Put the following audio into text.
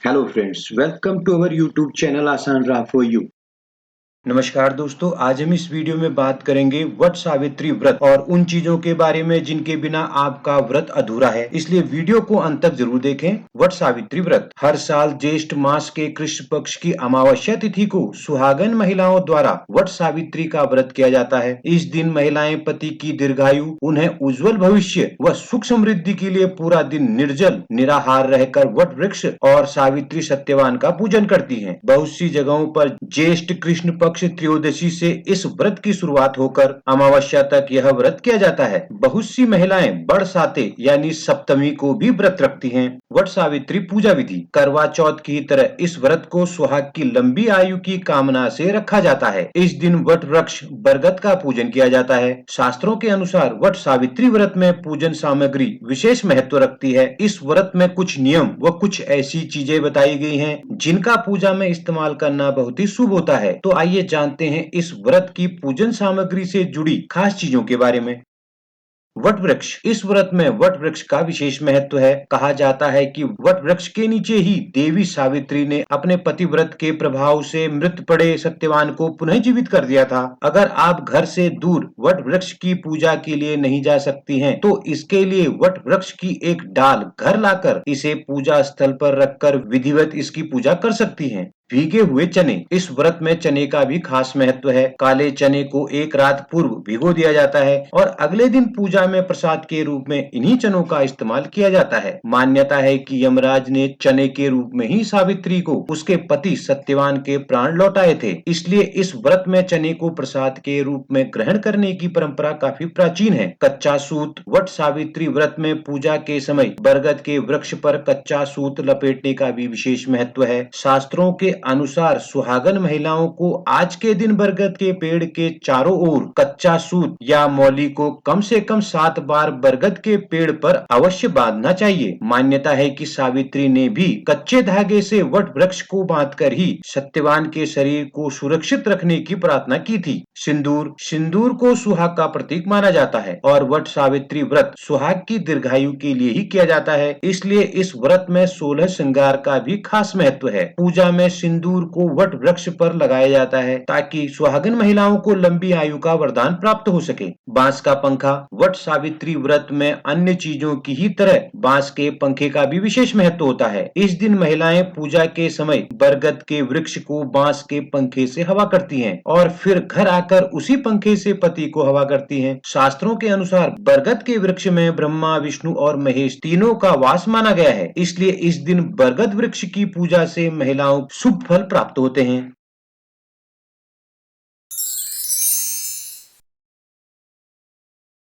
Hello friends, welcome to our YouTube channel Asan Ra for you. नमस्कार दोस्तों, आज हम इस वीडियो में बात करेंगे वट सावित्री व्रत और उन चीजों के बारे में जिनके बिना आपका व्रत अधूरा है, इसलिए वीडियो को अंत तक जरूर देखें। वट सावित्री व्रत हर साल ज्येष्ठ मास के कृष्ण पक्ष की अमावस्या तिथि को सुहागन महिलाओं द्वारा वट सावित्री का व्रत किया जाता है। इस दिन महिलाएं पति की दीर्घायु, उन्हें उज्जवल भविष्य व सुख समृद्धि के लिए पूरा दिन निर्जल निराहार रहकर वट वृक्ष और सावित्री सत्यवान का पूजन करती हैं। बहुत सी जगहों पर ज्येष्ठ कृष्ण पक्ष त्रयोदशी से इस व्रत की शुरुआत होकर अमावस्या तक यह व्रत किया जाता है। बहुत सी महिलाएं बरसाते यानी सप्तमी को भी व्रत रखती हैं। वट सावित्री पूजा विधि करवा चौथ की तरह इस व्रत को सुहाग की लंबी आयु की कामना से रखा जाता है। इस दिन वट वृक्ष बरगद का पूजन किया जाता है। शास्त्रों के अनुसार वट सावित्री व्रत में पूजन सामग्री विशेष महत्व रखती है। इस व्रत में कुछ नियम व कुछ ऐसी चीजें बताई गई हैं जिनका पूजा में इस्तेमाल करना बहुत ही शुभ होता है। तो आइए जानते हैं इस व्रत की पूजन सामग्री से जुड़ी खास चीजों के बारे में। वट वृक्ष, इस व्रत में वट वृक्ष का विशेष महत्व है। कहा जाता है कि वट वृक्ष के नीचे ही देवी सावित्री ने अपने पतिव्रत के प्रभाव से मृत पड़े सत्यवान को पुनः जीवित कर दिया था। अगर आप घर से दूर वट वृक्ष की पूजा के लिए नहीं जा सकती हैं, तो इसके लिए वट वृक्ष की एक डाल घर लाकर इसे पूजा स्थल पर रखकर विधिवत इसकी पूजा कर सकती हैं। भीगे हुए चने, इस व्रत में चने का भी खास महत्व है। काले चने को एक रात पूर्व भिगो दिया जाता है और अगले दिन पूजा में प्रसाद के रूप में इन्हीं चनों का इस्तेमाल किया जाता है। मान्यता है कि यमराज ने चने के रूप में ही सावित्री को उसके पति सत्यवान के प्राण लौटाए थे, इसलिए इस व्रत में चने को प्रसाद के रूप में ग्रहण करने की परंपरा काफी प्राचीन है। कच्चा सूत, वट सावित्री व्रत में पूजा के समय बरगद के वृक्ष पर कच्चा सूत लपेटने का भी विशेष महत्व है। शास्त्रों के अनुसार सुहागन महिलाओं को आज के दिन बरगद के पेड़ के चारों ओर कच्चा सूत या मौली को कम से कम 7 बार बरगद के पेड़ पर अवश्य बांधना चाहिए। मान्यता है कि सावित्री ने भी कच्चे धागे से वट वृक्ष को बांधकर ही सत्यवान के शरीर को सुरक्षित रखने की प्रार्थना की थी। सिंदूर, सिंदूर को सुहाग का प्रतीक माना जाता है और वट सावित्री व्रत सुहाग की दीर्घायु के लिए ही किया जाता है, इसलिए इस व्रत में 16 श्रृंगार का भी खास महत्व है। पूजा में सिंदूर को वट वृक्ष पर लगाया जाता है ताकि सुहागन महिलाओं को लंबी आयु का वरदान प्राप्त हो सके। बांस का पंखा, वट सावित्री व्रत में अन्य चीजों की ही तरह बांस के पंखे का भी विशेष महत्व होता है। इस दिन महिलाएं पूजा के समय बरगद के वृक्ष को बांस के पंखे से हवा करती हैं और फिर घर आकर उसी पंखे से पति को हवा करती हैं। शास्त्रों के अनुसार बरगद के वृक्ष में ब्रह्मा, विष्णु और महेश तीनों का वास माना गया है, इसलिए इस दिन बरगद वृक्ष की पूजा से महिलाओं शुभ फल प्राप्त होते हैं।